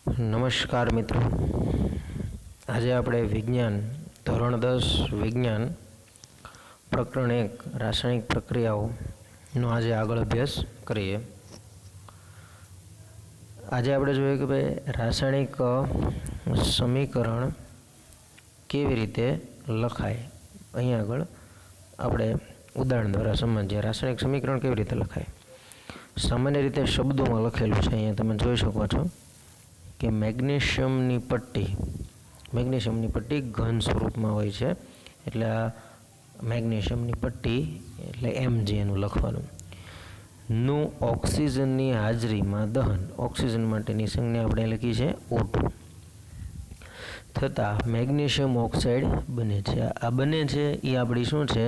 નમસ્કાર મિત્રો, આજે આપણે વિજ્ઞાન ધોરણ 10 વિજ્ઞાન પ્રકરણ 1 રાસાયણિક પ્રક્રિયાઓનો આજે આગળ અભ્યાસ કરીએ। આજે આપણે જોઈએ કે ભાઈ રાસાયણિક સમીકરણ કેવી રીતે લખાય। અહીં આગળ આપણે ઉદાહરણ દ્વારા સમજીએ રાસાયણિક સમીકરણ કેવી રીતે લખાય। સામાન્ય રીતે શબ્દોમાં લખેલું છે, અહીંયા તમે જોઈ શકો છો કે મેગ્નેશિયમની પટ્ટી ઘન સ્વરૂપમાં હોય છે, એટલે આ મેગ્નેશિયમની પટ્ટી એટલે Mg એનું લખવાનું નું ઓક્સિજનની હાજરીમાં દહન, ઓક્સિજન માટેની સંજ્ઞા આપણે લખી છે O2 થતાં મેગ્નેશિયમ ઓક્સાઇડ બને છે। આ બને છે એ આપણી શું છે,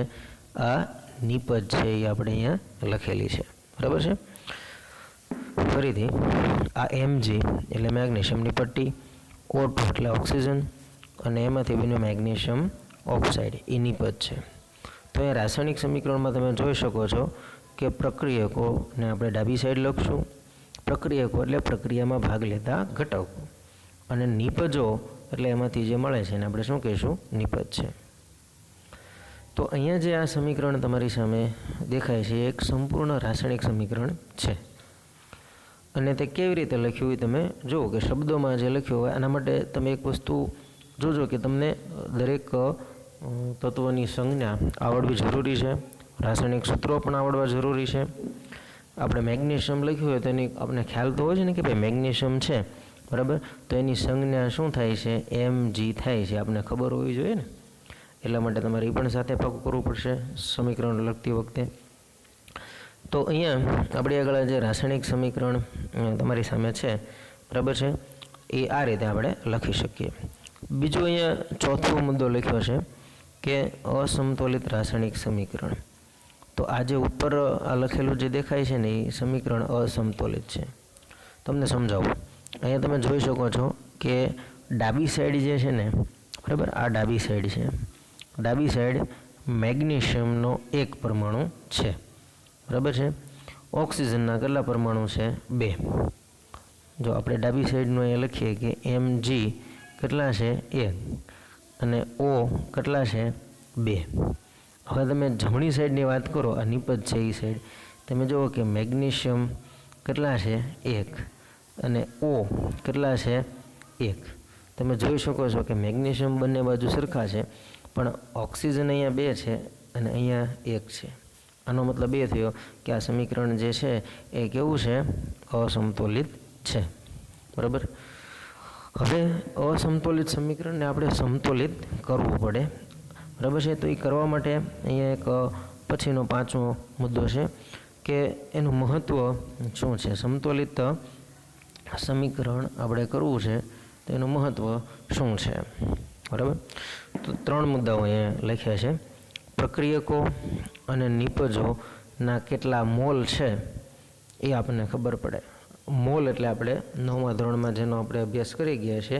આ નિપજ છે, એ આપણે અહીંયા લખેલી છે, બરાબર છે। ફરીથી આ Mg એટલે મેગ્નેશિયમની પટ્ટી, O2 એટલે ઓક્સિજન, અને એમાંથી બન્યું મેગ્નેશિયમ ઓક્સાઇડ એ નિપજ છે। તો એ રાસાયણિક સમીકરણમાં તમે જોઈ શકો છો કે પ્રક્રિયકોને આપણે ડાબી સાઈડ લખશું, પ્રક્રિયકો એટલે પ્રક્રિયામાં ભાગ લેતા ઘટકો, અને નિપજો એટલે એમાંથી જે મળે છે એને આપણે શું કહીશું, નિપજ છે। તો અહીંયા જે આ સમીકરણ તમારી સામે દેખાય છે એ એક સંપૂર્ણ રાસાયણિક સમીકરણ છે, અને તે કેવી રીતે લખ્યું એ તમે જુઓ કે શબ્દોમાં જે લખ્યું હોય આના માટે તમે એક વસ્તુ જોજો કે તમને દરેક તત્વની સંજ્ઞા આવડવી જરૂરી છે, રાસાયણિક સૂત્રો પણ આવડવા જરૂરી છે। આપણે મેગ્નેશિયમ લખ્યું હોય તો એની આપણે ખ્યાલ તો હોય છે ને કે ભાઈ મેગ્નેશિયમ છે, બરાબર, તો એની સંજ્ઞા શું થાય છે, Mg થાય છે, આપણે ખબર હોવી જોઈએ ને, એટલા માટે તમારે એ પણ સાથે પાકું કરવું પડશે સમીકરણ લખતી વખતે। તો અહીંયા આપણે આગળ જે રાસાયણિક સમીકરણ તમારી સામે છે, બરાબર છે, એ આ રીતે આપણે લખી શકીએ। બીજો અહીંયા ચોથો મુદ્દો લખ્યો છે કે અસમતોલિત રાસાયણિક સમીકરણ। તો આ જે ઉપર આ લખેલું જે દેખાય છે ને એ સમીકરણ અસમતોલિત છે। તમને સમજાવું, અહીંયા તમે જોઈ શકો છો કે ડાબી સાઈડ જે છે ને, બરાબર, આ ડાબી સાઈડ છે, ડાબી સાઈડ મેગ્નેશિયમનો 1 પરમાણુ છે, બરાબર છે, ઓક્સિજનના કેટલા પરમાણુ છે, 2। જો આપણે ડાબી સાઈડનું અહીંયા લખીએ કે Mg કેટલા છે, 1, અને O કેટલા છે, 2। હવે તમે જમણી સાઈડની વાત કરો, આ નિપજ છે એ સાઈડ, તમે જુઓ કે મેગ્નેશિયમ કેટલા છે, 1, અને O કેટલા છે, 1। તમે જોઈ શકો છો કે મેગ્નેશિયમ બંને બાજુ સરખા છે, પણ ઓક્સિજન અહીંયા 2 છે અને અહીંયા 1 છે। આનો મતલબ એ થયો કે આ સમીકરણ જે છે એ કેવું છે, અસમતોલિત છે, બરાબર। હવે અસમતોલિત સમીકરણને આપણે સમતોલિત કરવું પડે, બરાબર છે। તો એ કરવા માટે અહીંયા એક પછીનો 5મો મુદ્દો છે કે એનું મહત્ત્વ શું છે, સમતોલિત સમીકરણ આપણે કરવું છે તો એનું મહત્ત્વ શું છે, બરાબર। તો 3 મુદ્દાઓ અહીંયા લખ્યા છે। પ્રક્રિયકો અને નિપજોના કેટલા મોલ છે એ આપણને ખબર પડે। મોલ એટલે આપણે 9મા ધોરણમાં જેનો આપણે અભ્યાસ કરી ગયા છે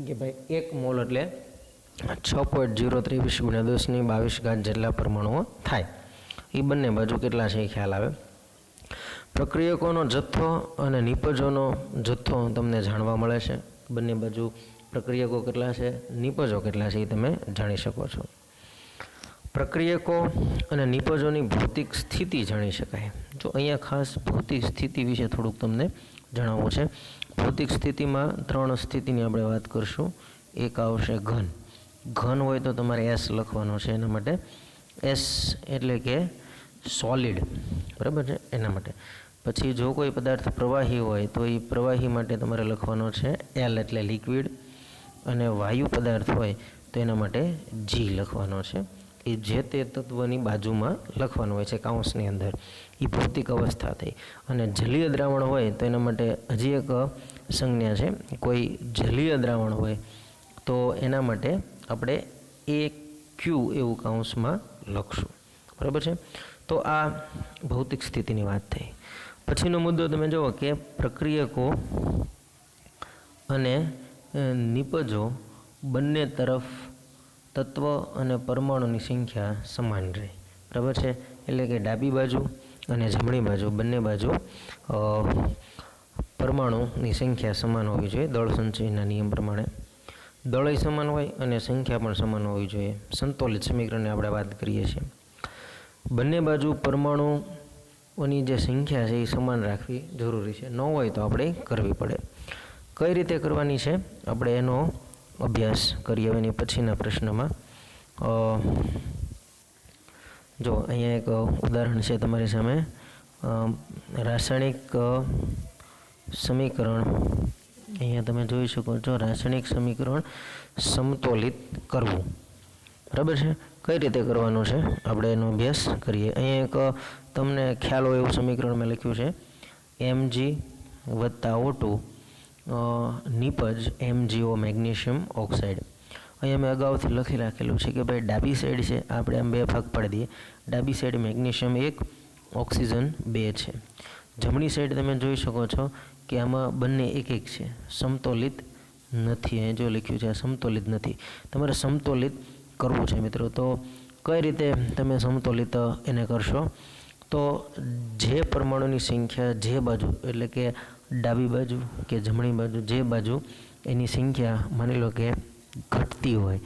કે ભાઈ 1 મોલ એટલે 6.023 × 1022 જેટલા પરમાણુઓ થાય। એ બંને બાજુ કેટલા છે એ ખ્યાલ આવે। પ્રક્રિયકોનો જથ્થો અને નિપજોનો જથ્થો તમને જાણવા મળે છે, બંને બાજુ પ્રક્રિયકો કેટલા છે, નિપજો કેટલા છે એ તમે જાણી શકો છો। પ્રક્રિયકો અને નિપજોની ભૌતિક સ્થિતિ જાણી શકાય। જો અહીંયા ખાસ ભૌતિક સ્થિતિ વિશે થોડુંક તમને જણાવવું છે। ભૌતિક સ્થિતિમાં 3 સ્થિતિની આપણે વાત કરીશું। એક આવશે ઘન, ઘન હોય તો તમારે S લખવાનો છે, એના માટે S એટલે કે સોલિડ, બરાબર છે, એના માટે। પછી જો કોઈ પદાર્થ પ્રવાહી હોય તો એ પ્રવાહી માટે તમારે લખવાનો છે L એટલે લિક્વિડ, અને વાયુ પદાર્થ હોય તો એના માટે G લખવાનો છે। એ જે તે તત્વની બાજુમાં લખવાનું હોય છે કાઉન્સની અંદર, એ ભૌતિક અવસ્થા થઈ। અને જલીય દ્રાવણ હોય તો એના માટે હજી એક સંજ્ઞા છે, કોઈ જલીય દ્રાવણ હોય તો એના માટે આપણે AQ એવું કાઉન્સમાં લખશું, બરાબર છે। તો આ ભૌતિક સ્થિતિની વાત થઈ। પછીનો મુદ્દો તમે જુઓ કે પ્રક્રિયકો અને નિપજો બંને તરફ તત્વ અને પરમાણુની સંખ્યા સમાન રહે, બરાબર છે, એટલે કે ડાબી બાજુ અને જમણી બાજુ બંને બાજુ પરમાણુની સંખ્યા સમાન હોવી જોઈએ દળ સંચયના નિયમ પ્રમાણે. દળય સમાન હોય અને સંખ્યા પણ સમાન હોવી જોઈએ. સંતુલિત સમીકરણની આપણે વાત કરીએ છીએ. બંને બાજુ પરમાણુઓની જે સંખ્યા છે એ સમાન રાખવી જરૂરી છે. ન હોય તો આપણે કરવી પડે. કઈ રીતે કરવાની છે આપણે એનો અભ્યાસ કરીએ એની પછીના પ્રશ્નમાં. જો અહીંયા એક ઉદાહરણ છે તમારી સામે. રાસાયણિક સમીકરણ અહીંયા તમે જોઈ શકો છો. રાસાયણિક સમીકરણ સમતોલિત કરવું. બરાબર છે. કઈ રીતે કરવાનું છે આપણે એનો અભ્યાસ કરીએ. અહીંયા એક તમને ખ્યાલ હોય એવું સમીકરણ મેં લખ્યું છે. Mg + O2 નિપજ MgO magnesium oxide. અહીંયા મેં અગાઉથી લખી રાખેલું છે કે ભાઈ ડાબી સાઈડ છે આપણે આમ બે ભાગ પાડી દઈએ. ડાબી સાઈડ મેગ્નેશિયમ 1 ઓક્સિજન 2 છે. જમણી સાઈડ તમે જોઈ શકો છો કે આમાં બંને એક એક છે, સમતોલિત નથી. અહીં જો લખ્યું છે આ સમતોલિત નથી. તમારે સમતોલિત કરવું છે મિત્રો. તો કઈ રીતે તમે સમતોલિત એને કરશો? તો જે પરમાણુની સંખ્યા જે બાજુ એટલે કે ડાબી બાજુ કે જમણી બાજુ જે બાજુ એની સંખ્યા માની લો કે ઘટતી હોય,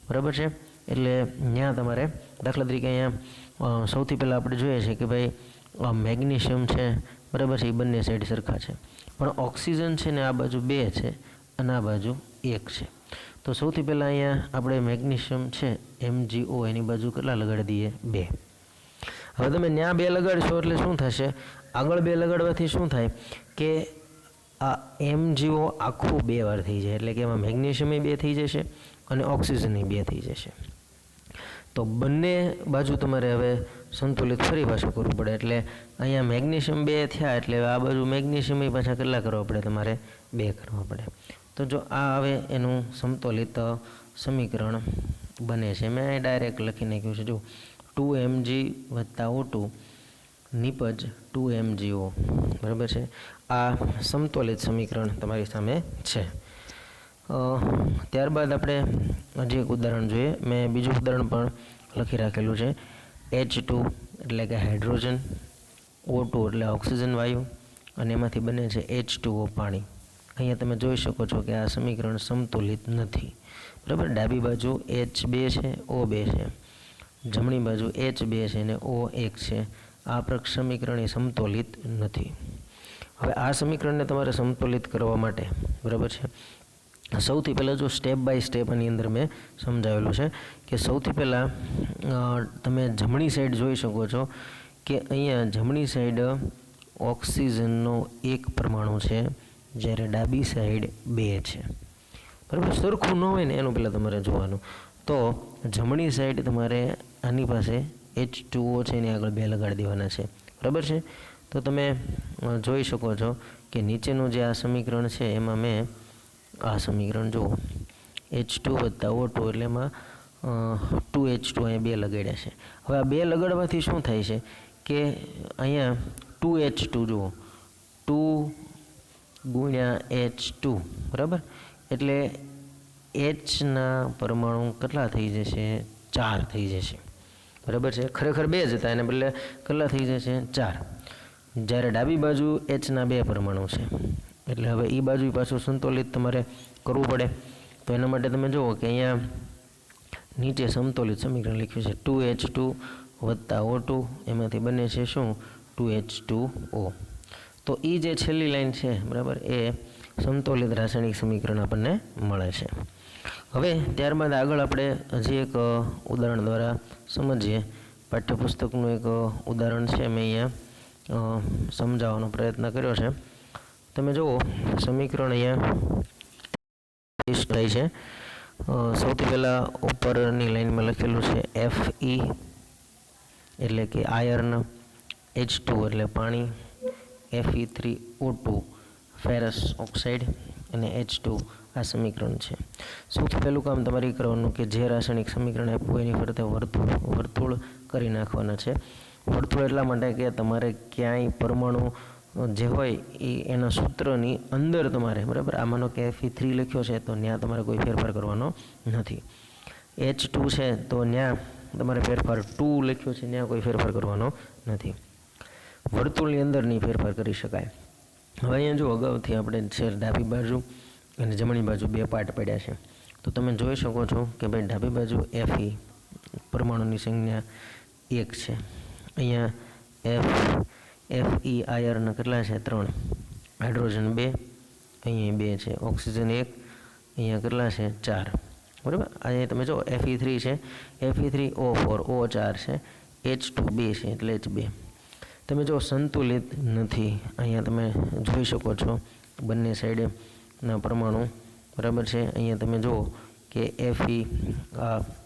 બરાબર છે, એટલે ત્યાં તમારે દાખલા તરીકે અહીંયા સૌથી પહેલાં આપણે જોઈએ છે કે ભાઈ મેગ્નેશિયમ છે, બરાબર છે, એ બંને સાઈડ સરખા છે, પણ ઓક્સિજન છે ને આ બાજુ 2 છે અને આ બાજુ 1 છે. તો સૌથી પહેલાં અહીંયા આપણે મેગ્નેશિયમ છે MgO એની બાજુ કેટલા લગાડી દઈએ? 2. હવે તમે ત્યાં 2 લગાડશો એટલે શું થશે? આગળ 2 લગાડવાથી શું થાય કે આ MgO આખું 2 વાર થઈ જાય, એટલે કે એમાં મેગ્નેશિયમ 2 થઈ જશે અને ઓક્સિજન 2 થઈ જશે. તો બંને બાજુ તમારે હવે સંતુલિત ફરી પાછું કરવું પડે. એટલે અહીંયા મેગ્નેશિયમ 2 થયા એટલે આ બાજુ મેગ્નેશિયમ પાછા કેટલા કરવા પડે? તમારે 2 કરવા પડે. તો જો આ હવે એનું સમતોલિત સમીકરણ બને છે. મેં અહીં ડાયરેક્ટ લખી નાખ્યું છે. જો 2Mg + O2 નિપજ 2MgO, બરાબર છે. આ સમતોલિત સમીકરણ તમારી સામે છે. ત્યારબાદ આપણે હજી એક ઉદાહરણ જોઈએ. મેં બીજું ઉદાહરણ પણ લખી રાખેલું છે. H2 એટલે કે હાઇડ્રોજન, O2 એટલે ઓક્સિજન વાયુ અને એમાંથી બને છે H2O પાણી. અહીંયા તમે જોઈ શકો છો કે આ સમીકરણ સમતુલિત નથી, બરાબર. ડાબી બાજુ H2 છે, O2 છે, જમણી બાજુ H2 છે અને O1 છે. આ સમીકરણ એ સમતોલિત નથી. હવે આ સમીકરણને તમારે સમતોલિત કરવા માટે, બરાબર છે, સૌથી પહેલાં જો સ્ટેપ બાય સ્ટેપ આની અંદર મેં સમજાવેલું છે કે સૌથી પહેલાં તમે જમણી સાઈડ જોઈ શકો છો કે અહીંયા જમણી સાઈડ ઓક્સિજનનો 1 પરમાણુ છે, જ્યારે ડાબી સાઈડ 2 છે, બરાબર. સરખું ન હોય ને એનું પહેલાં તમારે જોવાનું. તો જમણી સાઈડ તમારે આની પાસે H2O છે એની આગળ 2 લગાડી દેવાના છે, બરાબર છે. તો તમે જોઈ શકો છો કે નીચેનું જે આ સમીકરણ છે એમાં મેં આ સમીકરણ જુઓ H2 + O2 એટલે એમાં 2H2 અહીંયા 2 લગાડ્યા છે. હવે આ 2 લગાડવાથી શું થાય છે કે અહીંયા 2H2 જુઓ 2 × H2, બરાબર, એટલે Hના પરમાણુ કેટલા થઈ જશે? 4 થઈ જશે, બરાબર છે. ખરેખર 2 જ હતા, એને બદલે કેટલા થઈ જશે? 4. જ્યારે ડાબી બાજુ Hના 2 પરમાણુ છે, એટલે હવે એ બાજુ પાછું સંતુલિત તમારે કરવું પડે. તો એના માટે તમે જુઓ કે અહીંયા નીચે સમતોલિત સમીકરણ લખ્યું છે 2H2 + O2 એમાંથી બને છે શું? 2H2O. તો એ જે છેલ્લી લાઈન છે, બરાબર, એ સમતોલિત રાસાયણિક સમીકરણ આપણને મળે છે. હવે ત્યારબાદ આગળ આપણે હજી એક ઉદાહરણ દ્વારા સમજીએ. પાઠ્યપુસ્તકનું એક ઉદાહરણ છે, મેં અહીંયા સમજાવવાનો પ્રયત્ન કર્યો છે. તમે જુઓ સમીકરણ અહીંયા થાય છે. સૌથી પહેલાં ઉપરની લાઈનમાં લખેલું છે Fe એટલે કે આયર્ન, H2 એટલે પાણી, Fe3O2 ફેરસ ઓક્સાઇડ અને H2 આ સમીકરણ છે. સૌથી પહેલું કામ તમારે કરવાનું કે જે રાસાયણિક સમીકરણ આપ્યું એની ફરતે વર્તુળ કરી નાખવાના છે. વર્તુળ એટલા માટે કે તમારે ક્યાંય પરમાણુ જે હોય એ એના સૂત્રની અંદર તમારે, બરાબર, આ માનો કે Fe3 લખ્યો છે તો ત્યાં તમારે કોઈ ફેરફાર કરવાનો નથી. H2 છે તો ત્યાં તમારે ફેરફાર 2 લખ્યો છે ત્યાં કોઈ ફેરફાર કરવાનો નથી. વર્તુળની અંદર નહીં ફેરફાર કરી શકાય. હવે અહીંયા જો અગાઉથી આપણે છે ડાબી બાજુ અને જમણી બાજુ બે પાર્ટ પડ્યા છે, તો તમે જોઈ શકો છો કે ભાઈ ડાબી બાજુ Fe પરમાણુની સંખ્યા 1 છે, અહીંયા Fe આયર્ન કેટલા છે 3, હાઇડ્રોજન 2, અહીંયા 2 છે, ઓક્સિજન 1, અહીંયા કેટલા છે 4, બરાબર. અહીંયા તમે જો Fe3 છે, Fe3O4 O4 છે, H2 2 છે એટલે H2. તમે જો સંતુલિત નથી, અહીંયા તમે જોઈ શકો છો બંને સાઈડના પરમાણુ, બરાબર છે. અહીંયા તમે જુઓ કે Fe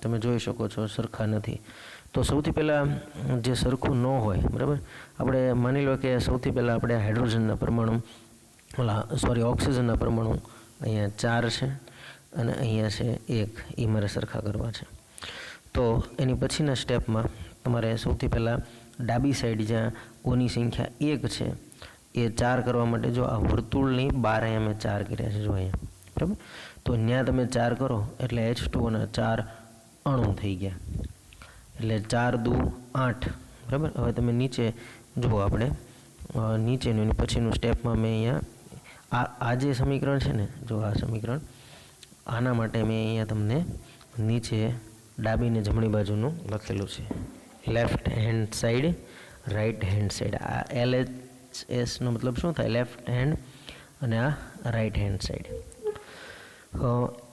તમે જોઈ શકો છો સરખા નથી. તો સૌથી પહેલાં જે સરખું ન હોય, બરાબર, આપણે માની લો કે સૌથી પહેલાં આપણે હાઇડ્રોજનના પરમાણુ ઓક્સિજનના પરમાણુ અહીંયા 4 છે અને અહીંયા છે 1, એ મારે સરખા કરવા છે. તો એની પછીના સ્ટેપમાં તમારે સૌથી પહેલાં ડાબી સાઈડ જ્યાં ઓની સંખ્યા 1 છે એ 4 કરવા માટે જો આ વર્તુળની 12 અમે 4 કર્યા છે, જો અહીંયા, બરાબર. તો ત્યાં તમે 4 કરો એટલે H2 ના 4 અણુ થઈ ગયા, એટલે 4 દુ 8, બરાબર. હવે તમે નીચે જુઓ, આપણે નીચેનું એની પછીનું સ્ટેપમાં મેં અહીંયા આ જે સમીકરણ છે ને, જો આ સમીકરણ, આના માટે મેં અહીંયા તમને નીચે ડાબી ને જમણી બાજુનું લખેલું છે, left hand side, right hand side. આ LHSનો મતલબ શું થાય? લેફ્ટ હેન્ડ, અને આ રાઈટ હેન્ડ સાઈડ.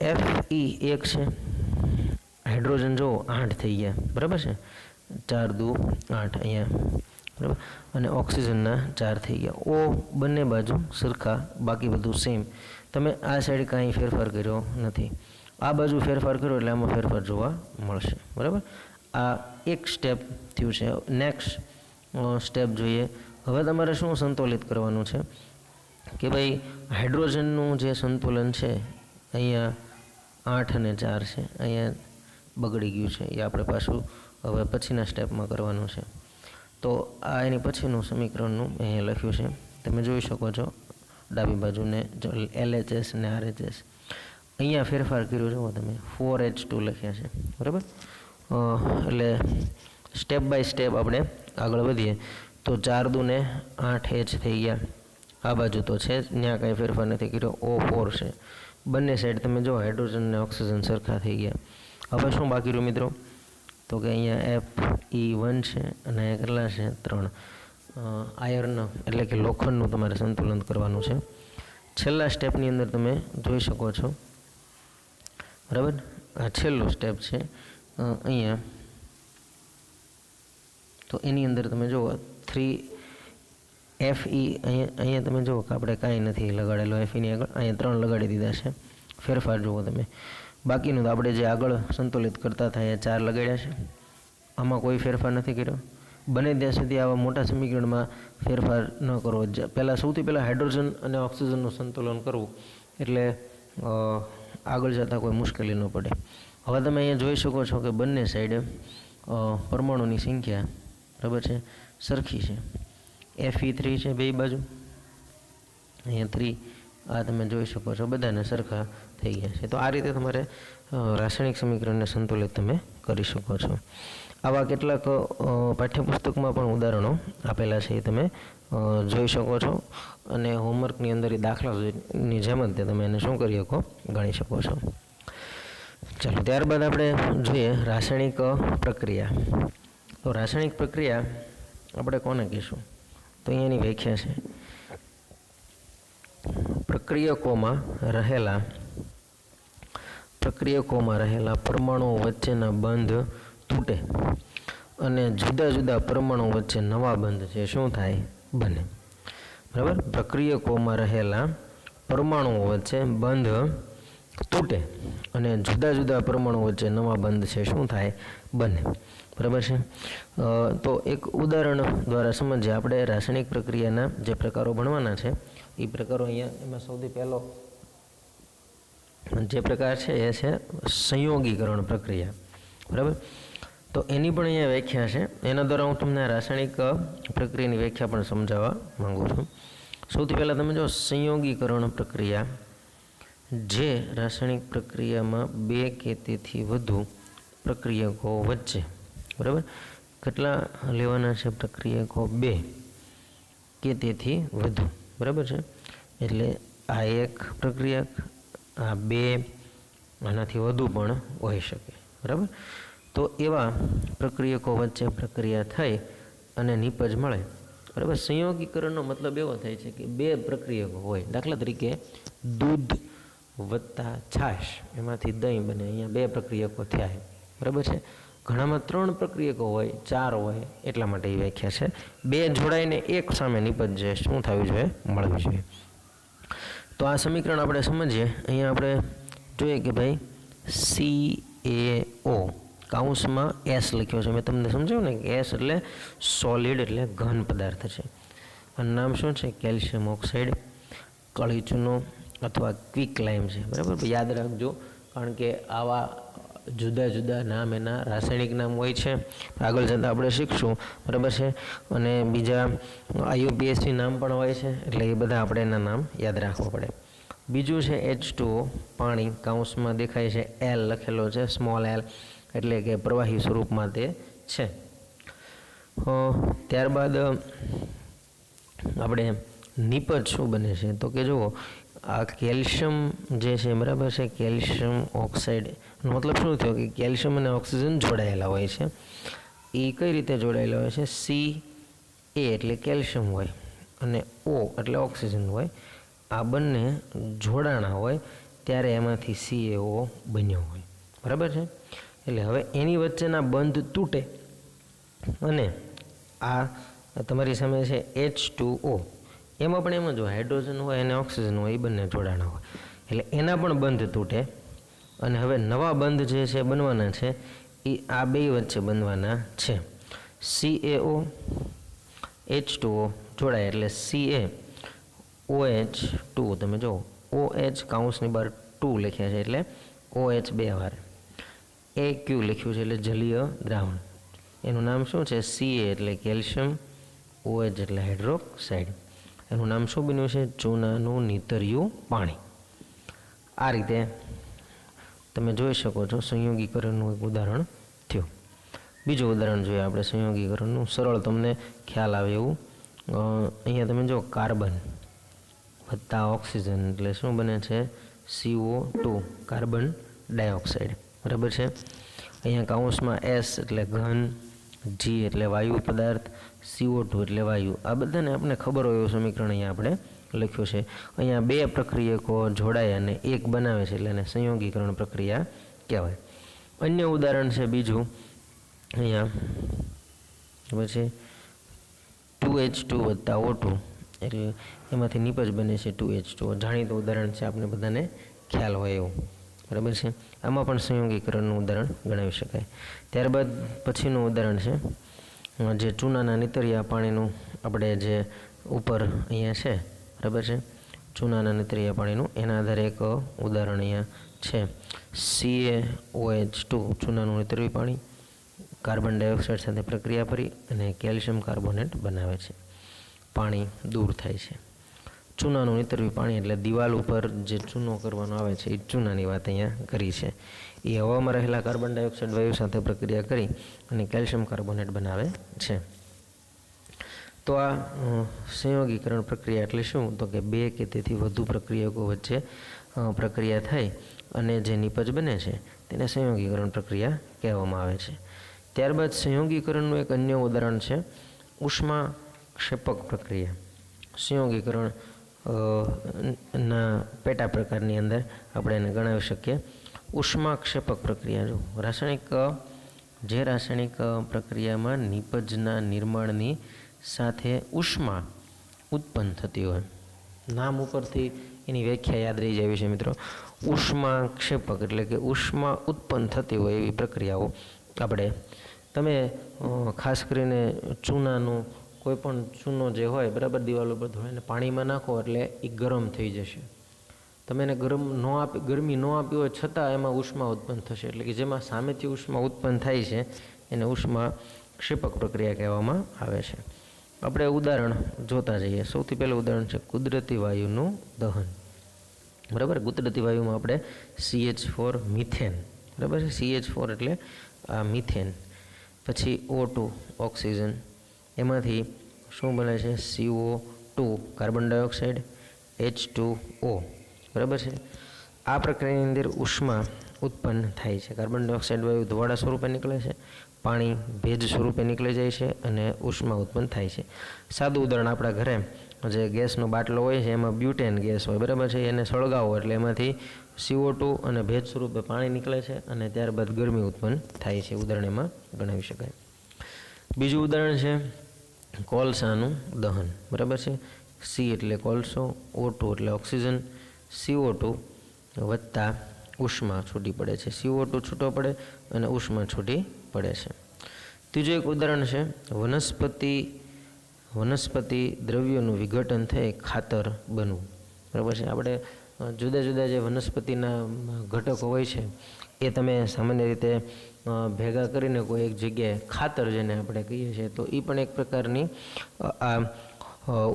Fe 1 છે, હાઇડ્રોજન જો 8 થઈ ગયા, બરાબર છે, 4 દુ 8 અહીંયા, બરાબર. અને ઓક્સિજનના 4 થઈ ગયા. O બંને બાજુ સરખા, બાકી બધું સેમ. તમે આ સાઈડ કાંઈ ફેરફાર કર્યો નથી, આ બાજુ ફેરફાર કર્યો એટલે આમાં ફેરફાર જોવા મળશે, બરાબર. આ એક સ્ટેપ થયું છે. નેક્સ્ટ સ્ટેપ જોઈએ. હવે તમારે શું સંતુલિત કરવાનું છે કે ભાઈ હાઇડ્રોજનનું જે સંતુલન છે, અહીંયા 8 અને 4 છે, અહીંયા બગડી ગયું છે, એ આપણે પાછું હવે પછીના સ્ટેપમાં કરવાનું છે. તો આ એની પછીનું સમીકરણનું અહીંયા લખ્યું છે, તમે જોઈ શકો છો ડાબી બાજુને LHS ને RHS. અહીંયા ફેરફાર કર્યો જુઓ તમે, 4H2 લખ્યા છે, બરાબર. એટલે સ્ટેપ બાય સ્ટેપ આપણે આગળ વધીએ. તો 4 દુ 8H થઈ ગયા, આ બાજુ તો છે જ, ત્યાં કાંઈ ફેરફાર નથી કર્યો, O4 છે. બંને સાઈડ તમે જો હાઇડ્રોજન અને ઓક્સિજન સરખા થઈ ગયા. હવે શું બાકી રહ્યું મિત્રો? તો કે અહીંયા Fe1 છે અને અહીંયા કેટલા છે 3. આયર્ન એટલે કે લોખંડનું તમારે સંતુલન કરવાનું છે. છેલ્લા સ્ટેપની અંદર તમે જોઈ શકો છો, બરાબર. આ છેલ્લું સ્ટેપ છે અહીંયા. તો એની અંદર તમે જુઓ 3Fe, અહીંયા તમે જુઓ કે આપણે કાંઈ નથી લગાડેલો Feની આગળ, અહીંયા 3 લગાડી દીધા છે. ફેરફાર જુઓ તમે. બાકીનું તો આપણે જે આગળ સંતુલિત કરતા હતા એ 4 લગાડ્યા છે, આમાં કોઈ ફેરફાર નથી કર્યો. બને ત્યાં સુધી આવા મોટા સમીકરણમાં ફેરફાર ન કરવો. પહેલાં સૌથી પહેલાં હાઇડ્રોજન અને ઓક્સિજનનું સંતુલન કરવું, એટલે આગળ જતાં કોઈ મુશ્કેલી ન પડે. હવે તમે અહીંયા જોઈ શકો છો કે બંને સાઈડે પરમાણુની સંખ્યા, બરાબર છે, સરખી છે. Fe3 છે બે બાજુ, અહીંયા 3, આ તમે જોઈ શકો છો બધાને સરખા થઈ ગયા છે. તો આ રીતે તમારે રાસાયણિક સમીકરણને સંતુલિત તમે કરી શકો છો. આવા કેટલાક પાઠ્યપુસ્તકમાં પણ ઉદાહરણો આપેલા છે, એ તમે જોઈ શકો છો, અને હોમવર્કની અંદર એ દાખલાની જેમ જ તમે એને શું કરી શકો, ગણી શકો છો. ચાલો, ત્યારબાદ આપણે જોઈએ રાસાયણિક પ્રક્રિયા. તો રાસાયણિક પ્રક્રિયા આપણે કોને કહીશું? તો અહીંયાની વ્યાખ્યા છે, પ્રક્રિયકોમાં રહેલા પરમાણુઓ વચ્ચેના બંધ તૂટે અને જુદા જુદા પરમાણુ વચ્ચે નવા બંધ છે શું થાય? બને. બરાબર. પ્રક્રિયકોમાં રહેલા પરમાણુઓ વચ્ચે બંધ તૂટે અને જુદા જુદા પરમાણુ વચ્ચે નવા બંધ છે શું થાય? બને. બરાબર છે. તો એક ઉદાહરણ દ્વારા સમજીએ આપણે રાસાયણિક પ્રક્રિયાના જે પ્રકારો ભણવાના છે એ પ્રકારો. અહીંયા એમાં સૌથી પહેલો જે પ્રકાર છે એ છે સંયોગીકરણ પ્રક્રિયા. બરાબર. તો એની પણ અહીંયા વ્યાખ્યા છે, એના દ્વારા હું તમને રાસાયણિક પ્રક્રિયાની વ્યાખ્યા પણ સમજાવવા માગું છું. સૌથી પહેલાં તમે જો સંયોગીકરણ પ્રક્રિયા, જે રાસાયણિક પ્રક્રિયામાં 2 કે તેથી વધુ પ્રક્રિયકો વચ્ચે, બરાબર, કેટલા લેવાના છે પ્રક્રિયકો? 2 કે તેથી વધુ. બરાબર છે. એટલે આ એક પ્રક્રિયક, આ બે, આનાથી વધુ પણ હોઈ શકે. બરાબર. તો એવા પ્રક્રિયકો વચ્ચે પ્રક્રિયા થઈ અને નિપજ મળે. બરાબર. સંયોગીકરણનો મતલબ એવો થાય છે કે બે પ્રક્રિયકો હોય. દાખલા તરીકે દૂધ વત્તા છાશ, એમાંથી દહીં બને. અહીંયા બે પ્રક્રિયકો થયા છે. બરાબર છે. ઘણામાં 3 પ્રક્રિયકો હોય, 4 હોય, એટલા માટે એ વ્યાખ્યા છે. બે જોડાઈને એક સામે નિપજ જે શું થવું જોઈએ? મળવું જોઈએ. તો આ સમીકરણ આપણે સમજીએ. અહીંયા આપણે જોઈએ કે ભાઈ CaO કૌંસમાં S લખ્યો છે. મેં તમને સમજાવ્યું ને કે S એટલે સોલિડ, એટલે ઘન પદાર્થ છે. આનું નામ શું છે? કેલ્શિયમ ઓક્સાઇડ, કળી ચૂનો અથવા ક્વિક લાઇમ છે. બરાબર. યાદ રાખજો, કારણ કે આવા જુદા જુદા નામ, એના રાસાયણિક નામ હોય છે. આગળ જતાં આપણે શીખશું. બરાબર છે. અને બીજા IUPAC નામ પણ હોય છે. એટલે એ બધા આપણે એના નામ યાદ રાખવા પડે. બીજું છે H2O પાણી, કૌંસમાં દેખાય છે L લખેલો છે, સ્મોલ l, એટલે કે પ્રવાહી સ્વરૂપમાં તે છે. ત્યારબાદ આપણે નિપજ શું બને છે? તો કે જુઓ, આ કેલ્શિયમ જે છે, બરાબર છે, કેલ્શિયમ ઓક્સાઇડનો મતલબ શું થયો કે કેલ્શિયમ અને ઓક્સિજન જોડાયેલા હોય છે. એ કઈ રીતે જોડાયેલા હોય છે? Ca એટલે કેલ્શિયમ હોય અને O એટલે ઓક્સિજન હોય. આ બંને જોડાણા હોય ત્યારે એમાંથી CaO બન્યો હોય. બરાબર છે. એટલે હવે એની વચ્ચેના બંધ તૂટે અને આ તમારી સામે છે H2O, એમાં પણ એમ જ હોય, હાઇડ્રોજન હોય અને ઓક્સિજન હોય, એ બંને જોડાણા હોય. એટલે એના પણ બંધ તૂટે અને હવે નવા બંધ જે છે બનવાના છે એ આ બે વચ્ચે બનવાના છે. CaO H2O જોડાય એટલે CaOH2. તમે જુઓ, OH કૌંસની બહાર 2 લખ્યા છે એટલે OH 2 વાર, AQ લખ્યું છે એટલે જલીય દ્રાવણ. એનું નામ શું છે? Ca એટલે કેલ્શિયમ, OH એટલે હાઇડ્રોક્સાઇડ. એનું નામ શું બન્યું છે? ચૂનાનું નીતર્યું પાણી. આ રીતે તમે જોઈ શકો છો સંયોગીકરણનું એક ઉદાહરણ થયું. બીજું ઉદાહરણ જોઈએ આપણે સંયોગીકરણનું, સરળ તમને ખ્યાલ આવે એવું. અહીંયા તમે જો, કાર્બન વત્તા ઓક્સિજન એટલે શું બને છે? CO2, carbon dioxide. બરાબર છે. અહીંયા કૌંસમાં S એટલે ઘન, G એટલે વાયુ પદાર્થ, CO2 એટલે વાયુ. આ બધાને આપણે ખબર હોય એવું સમીકરણ અહીંયા આપણે લખ્યું છે. અહીંયા બે પ્રક્રિયકો જોડાય અને એક બનાવે છે એટલે એને સંયોગીકરણ પ્રક્રિયા કહેવાય. અન્ય ઉદાહરણ છે બીજું, અહીંયા પછી 2H2 વત્તા O2 એટલે એમાંથી નિપજ બને છે 2H2O. જાણીતું ઉદાહરણ છે, આપણે બધાને ખ્યાલ હોય એવું. બરાબર છે. આમાં પણ સંયોગીકરણનું ઉદાહરણ ગણાવી શકાય. ત્યારબાદ પછીનું ઉદાહરણ છે જે ચૂનાના નીતરિયા પાણીનું, આપણે જે ઉપર અહીંયા છે, બરાબર છે, ચૂનાના નીતરિયા પાણીનું, એના આધારે એક ઉદાહરણ અહીંયા છે. CaOH2 ચૂનાનું નીતર્યું પાણી કાર્બન ડાયોક્સાઇડ સાથે પ્રક્રિયા કરી અને કેલ્શિયમ કાર્બોનેટ બનાવે છે. પાણી દૂર થાય છે. ચૂનાનું નીતર્યું પાણી એટલે દિવાલ ઉપર જે ચૂનો કરવાનો આવે છે એ ચૂનાની વાત અહીંયા કરી છે. એ હવામાં રહેલા કાર્બન ડાયોક્સાઇડ વાયુ સાથે પ્રક્રિયા કરી અને કેલ્શિયમ કાર્બોનેટ બનાવે છે. તો આ સંયોગીકરણ પ્રક્રિયા એટલે શું? તો કે બે કે તેથી વધુ પ્રક્રિયકો વચ્ચે પ્રક્રિયા થાય અને જે નિપજ બને છે તેને સંયોગીકરણ પ્રક્રિયા કહેવામાં આવે છે. ત્યારબાદ સંયોગીકરણનું એક અન્ય ઉદાહરણ છે ઉષ્માક્ષેપક પ્રક્રિયા. સંયોગીકરણ ના પેટા પ્રકારની અંદર આપણે એને ગણાવી શકીએ. ઉષ્માક્ષેપક પ્રક્રિયા, જો રાસાયણિક પ્રક્રિયામાં નિપજના નિર્માણની સાથે ઉષ્મા ઉત્પન્ન થતી હોય. નામ ઉપરથી એની વ્યાખ્યા યાદ રહી જાય છે મિત્રો. ઉષ્માક્ષેપક એટલે કે ઉષ્મા ઉત્પન્ન થતી હોય એવી પ્રક્રિયાઓ. તમે ખાસ કરીને ચૂનાનું કોઈ પણ ચૂનો જે હોય, બરાબર, દિવાલ ઉપર ધોઈને પાણીમાં નાખો એટલે એ ગરમ થઈ જશે. તમે એને ગરમી ન આપી હોય છતાં એમાં ઉષ્મા ઉત્પન્ન થશે. એટલે કે જેમાં સામેથી ઉષ્મા ઉત્પન્ન થાય છે એને ઉષ્માક્ષેપક પ્રક્રિયા કહેવામાં આવે છે. આપણે ઉદાહરણ જોતા જઈએ. સૌથી પહેલું ઉદાહરણ છે કુદરતી વાયુનું દહન. બરાબર. કુદરતી વાયુમાં આપણે CH4 મિથેન, બરાબર છે, CH4 એટલે આ મિથેન, પછી O2 ઓક્સિજન, એમાંથી શું બને છે? CO2 two carbon dioxide, H2O, બરાબર છે. આ પ્રક્રિયાની અંદર ઉષ્મા ઉત્પન્ન થાય છે. કાર્બન ડાયોક્સાઇડ વાયુ ધુવાળા સ્વરૂપે નીકળે છે, પાણી ભેજ સ્વરૂપે નીકળી જાય છે અને ઉષ્મા ઉત્પન્ન થાય છે. સાદું ઉદાહરણ, આપણા ઘરે જે ગેસનો બાટલો હોય છે એમાં બ્યુટેન ગેસ હોય, બરાબર છે. એને સળગાવો એટલે એમાંથી CO2 અને ભેજ સ્વરૂપે પાણી નીકળે છે અને ત્યારબાદ ગરમી ઉત્પન્ન થાય છે. ઉદાહરણ એમાં ગણાવી શકાય. બીજું ઉદાહરણ છે કોલસાનું દહન, બરાબર છે. C એટલે કોલસો, O2 એટલે ઓક્સિજન, CO2 વત્તા ઉષ્મા છૂટી પડે છે. CO2 છૂટો પડે અને ઉષ્મા છૂટી પડે છે. ત્રીજું એક ઉદાહરણ છે વનસ્પતિ દ્રવ્યોનું વિઘટન થઈ ખાતર બનવું, બરાબર છે. આપણે જુદા જુદા જે વનસ્પતિના ઘટકો હોય છે એ તમે સામાન્ય રીતે ભેગા કરીને કોઈ એક જગ્યાએ ખાતર જેને આપણે કહીએ છીએ, તો એ પણ એક પ્રકારની આ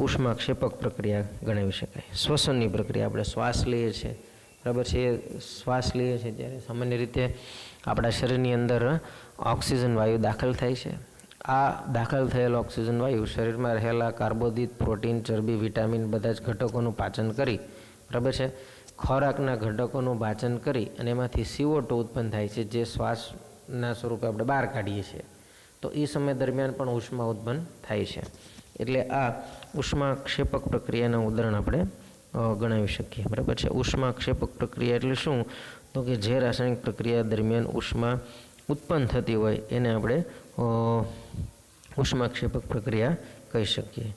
ઉષ્માક્ષેપક પ્રક્રિયા ગણાવી શકાય. શ્વસનની પ્રક્રિયા, આપણે શ્વાસ લઈએ છીએ, બરાબર છે. શ્વાસ લઈએ છીએ ત્યારે સામાન્ય રીતે આપણા શરીરની અંદર ઓક્સિજન વાયુ દાખલ થાય છે. આ દાખલ થયેલ ઓક્સિજન વાયુ શરીરમાં રહેલા કાર્બોદિત, પ્રોટીન, ચરબી, વિટામિન બધા જ ઘટકોનું પાચન કરી, બરાબર છે, ખોરાકના ઘટકોનું પાચન કરી અને એમાંથી CO2 ઉત્પન્ન થાય છે, જે શ્વાસના સ્વરૂપે આપણે બહાર કાઢીએ છીએ. તો એ સમય દરમિયાન પણ ઉષ્મા ઉત્પન્ન થાય છે. એટલે આ ઉષ્માક્ષેપક પ્રક્રિયાના ઉદાહરણ આપણે ગણાવી શકીએ, બરાબર છે. ઉષ્માક્ષેપક પ્રક્રિયા એટલે શું? તો કે જે રાસાયણિક પ્રક્રિયા દરમિયાન ઉષ્મા ઉત્પન્ન થતી હોય એને આપણે ઉષ્માક્ષેપક પ્રક્રિયા કહી શકીએ.